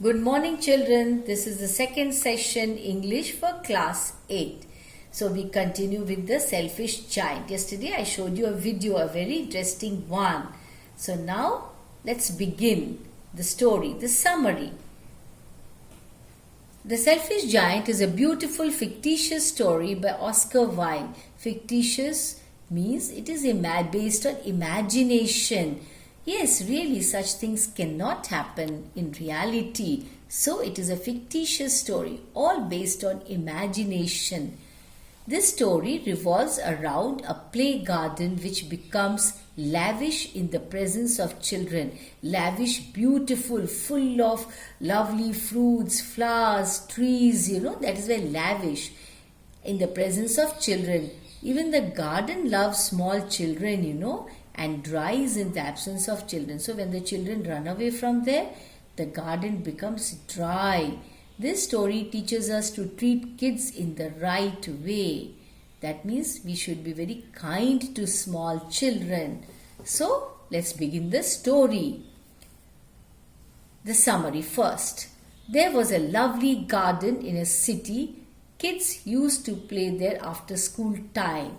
Good morning, children. This is the second session English for class 8. So we continue with the selfish giant. Yesterday I showed you a video, a very interesting one. So now let's begin the story, the summary. The Selfish Giant is a beautiful fictitious story by Oscar Wilde. Fictitious means it is based on imagination. Yes, really, such things cannot happen in reality. So it is a fictitious story, all based on imagination. This story revolves around a play garden which becomes lavish in the presence of children. Lavish, beautiful, full of lovely fruits, flowers, trees, that is why lavish. In the presence of children. Even the garden loves small children, and dries in the absence of children. So when the children run away from there, the garden becomes dry. This story teaches us to treat kids in the right way. That means we should be very kind to small children. So let's begin the story. The summary first. There was a lovely garden in a city. Kids used to play there after school time.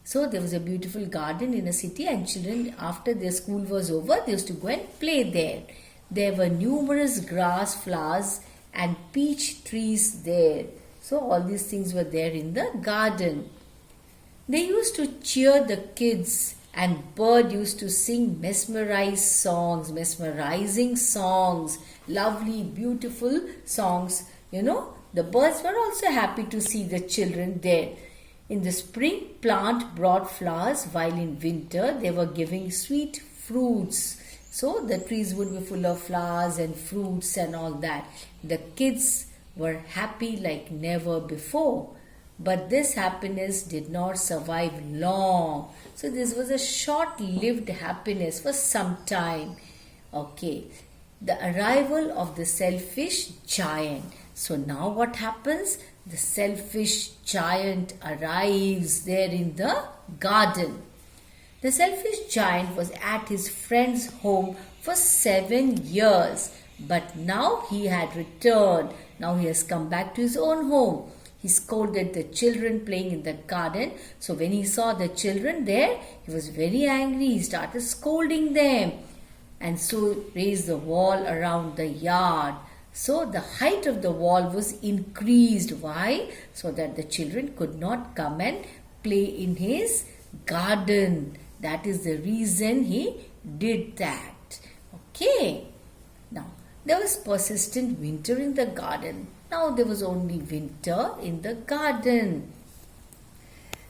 So there was a beautiful garden in a city and children after their school was over, they used to go and play there. There were numerous grass, flowers and peach trees there. So all these things were there in the garden. They used to cheer the kids and bird used to sing mesmerizing songs, lovely, beautiful songs. The birds were also happy to see the children there. In the spring, plant brought flowers, while in winter they were giving sweet fruits. So the trees would be full of flowers and fruits and all that. The kids were happy like never before. But this happiness did not survive long. So this was a short-lived happiness for some time. Okay. The arrival of the selfish giant. So now what happens? The selfish giant arrives there in the garden. The selfish giant was at his friend's home for 7 years. But now he had returned. Now he has come back to his own home. He scolded the children playing in the garden. So when he saw the children there, he was very angry. He started scolding them. And so raised the wall around the yard. So the height of the wall was increased. Why? So that the children could not come and play in his garden. That is the reason he did that. Okay. Now, there was persistent winter in the garden. Now there was only winter in the garden.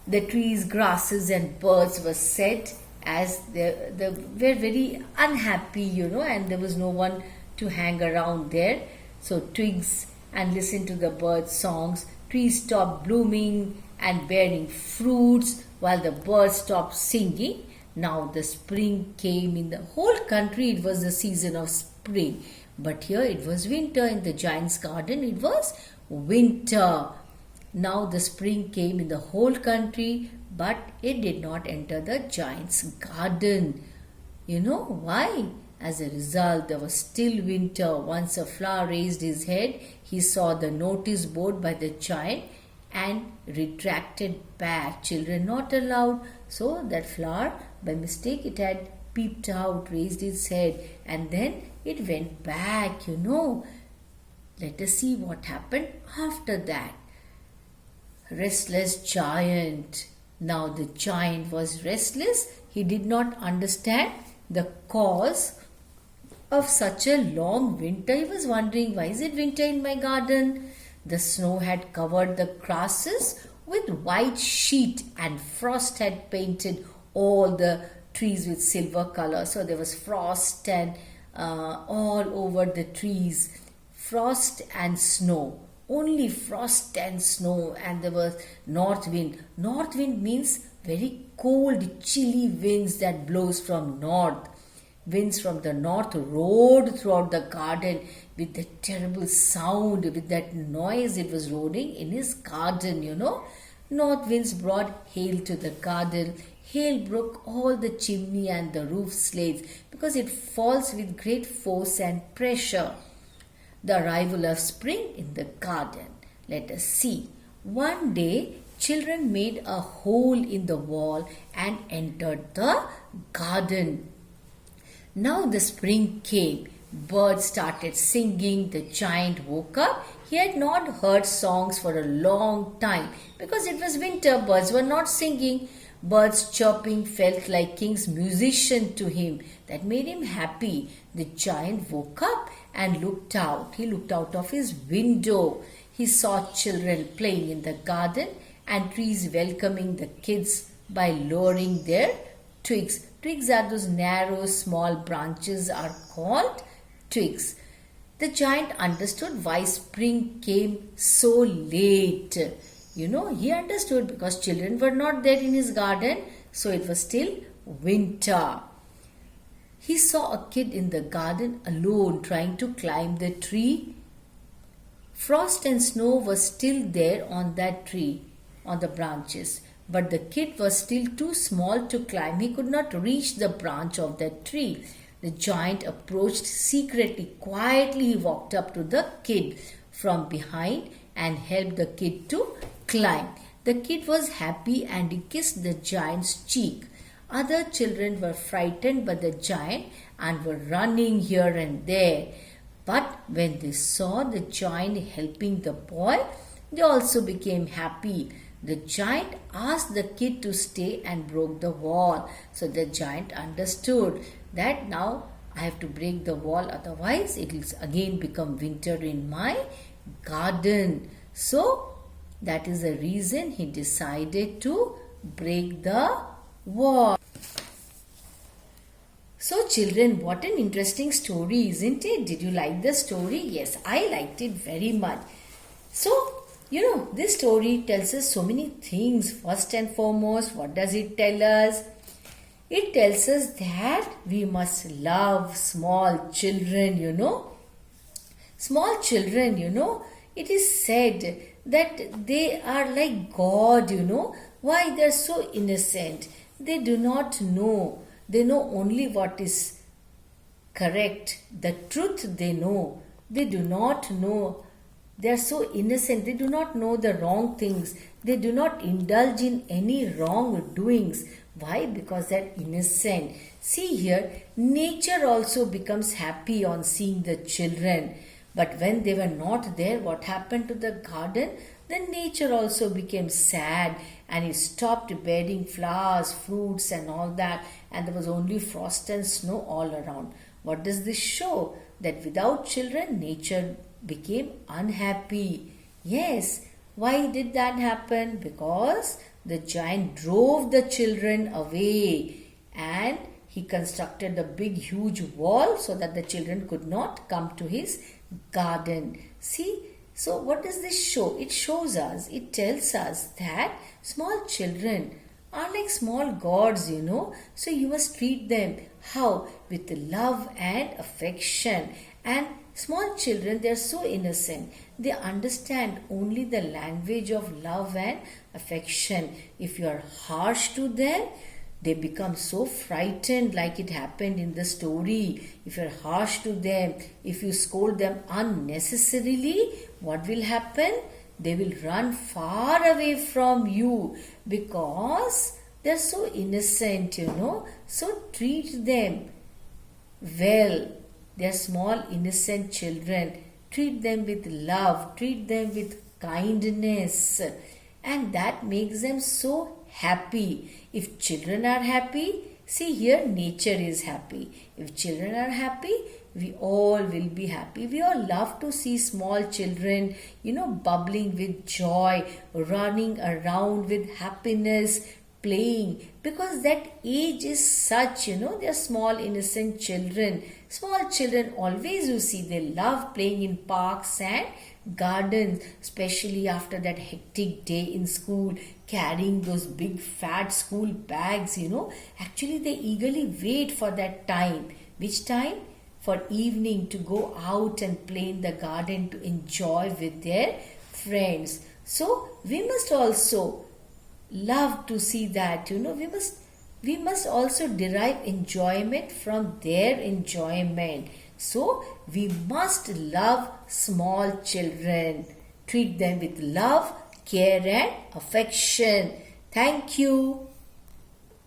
The trees, grasses and birds were set as they were very unhappy, and there was no one to hang around there. So twigs and listen to the birds' songs. Trees stopped blooming and bearing fruits while the birds stopped singing. Now the spring came in the whole country. It was the season of spring. But here it was winter in the giant's garden. It was winter. Now the spring came in the whole country, but it did not enter the giant's garden. You know why? As a result, there was still winter. Once a flower raised his head, he saw the notice board by the giant and retracted back. Children not allowed. So that flower, by mistake, it had peeped out, raised its head, and then it went back, Let us see what happened after that. Restless giant. Now the giant was restless. He did not understand the cause of such a long winter. He was wondering, why is it winter in my garden? The snow had covered the grasses with white sheet and frost had painted all the trees with silver color. So there was frost and all over the trees. Frost and snow. Only frost and snow, and there was north wind. North wind means very cold, chilly winds that blows from north. Winds from the north roared throughout the garden with that terrible sound, with that noise it was roaring in his garden, North winds brought hail to the garden. Hail broke all the chimney and the roof slates because it falls with great force and pressure. the arrival of spring in the garden. Let us see. One day, children made a hole in the wall and entered the garden. Now the spring came. Birds started singing. The giant woke up. He had not heard songs for a long time because it was winter. Birds were not singing. Birds chirping felt like king's musician to him. That made him happy. The giant woke up and looked out. He looked out of his window. He saw children playing in the garden and trees welcoming the kids by lowering their twigs. Twigs are those narrow, small branches are called twigs. The giant understood why spring came so late. He understood because children were not there in his garden, so it was still winter. He saw a kid in the garden alone trying to climb the tree. Frost and snow were still there on that tree, on the branches. But the kid was still too small to climb. He could not reach the branch of that tree. The giant approached secretly. Quietly, he walked up to the kid from behind and helped the kid to climb. The kid was happy and he kissed the giant's cheek. Other children were frightened by the giant and were running here and there. But when they saw the giant helping the boy, they also became happy. The giant asked the kid to stay and broke the wall. So the giant understood that now I have to break the wall, otherwise it will again become winter in my garden. So that is the reason he decided to break the wall. So children, what an interesting story, isn't it? Did you like the story? Yes, I liked it very much. So, this story tells us so many things. First and foremost, what does it tell us? It tells us that we must love small children, Small children, it is said that they are like God, Why? They are so innocent. They do not know. They know only what is correct. The truth they know. They do not know. They are so innocent. They do not know the wrong things. They do not indulge in any wrong doings. Why? Because they are innocent. See here, nature also becomes happy on seeing the children. But when they were not there, what happened to the garden? Then nature also became sad and it stopped bearing flowers, fruits and all that, and there was only frost and snow all around. What does this show? That without children, nature became unhappy. Yes, why did that happen? Because the giant drove the children away and he constructed a big huge wall so that the children could not come to his garden. See, so what does this show? It shows us, it tells us that small children are like small gods, So you must treat them. How? With love and affection. And small children, they are so innocent. They understand only the language of love and affection. If you are harsh to them, they become so frightened, like it happened in the story. If you are harsh to them, if you scold them unnecessarily, what will happen? They will run far away from you because they are so innocent, So treat them well. They are small, innocent children. Treat them with love. Treat them with kindness. And that makes them so happy. If children are happy, see here, nature is happy. If children are happy, we all will be happy. We all love to see small children, bubbling with joy, running around with happiness, playing. Because that age is such, they are small, innocent children. Small children always, you see, they love playing in parks and gardens, especially after that hectic day in school, carrying those big fat school bags, Actually, they eagerly wait for that time. Which time? For evening, to go out and play in the garden, to enjoy with their friends. So, we must also love to see that, we must also derive enjoyment from their enjoyment. So we must love small children. Treat them with love, care and affection. Thank you.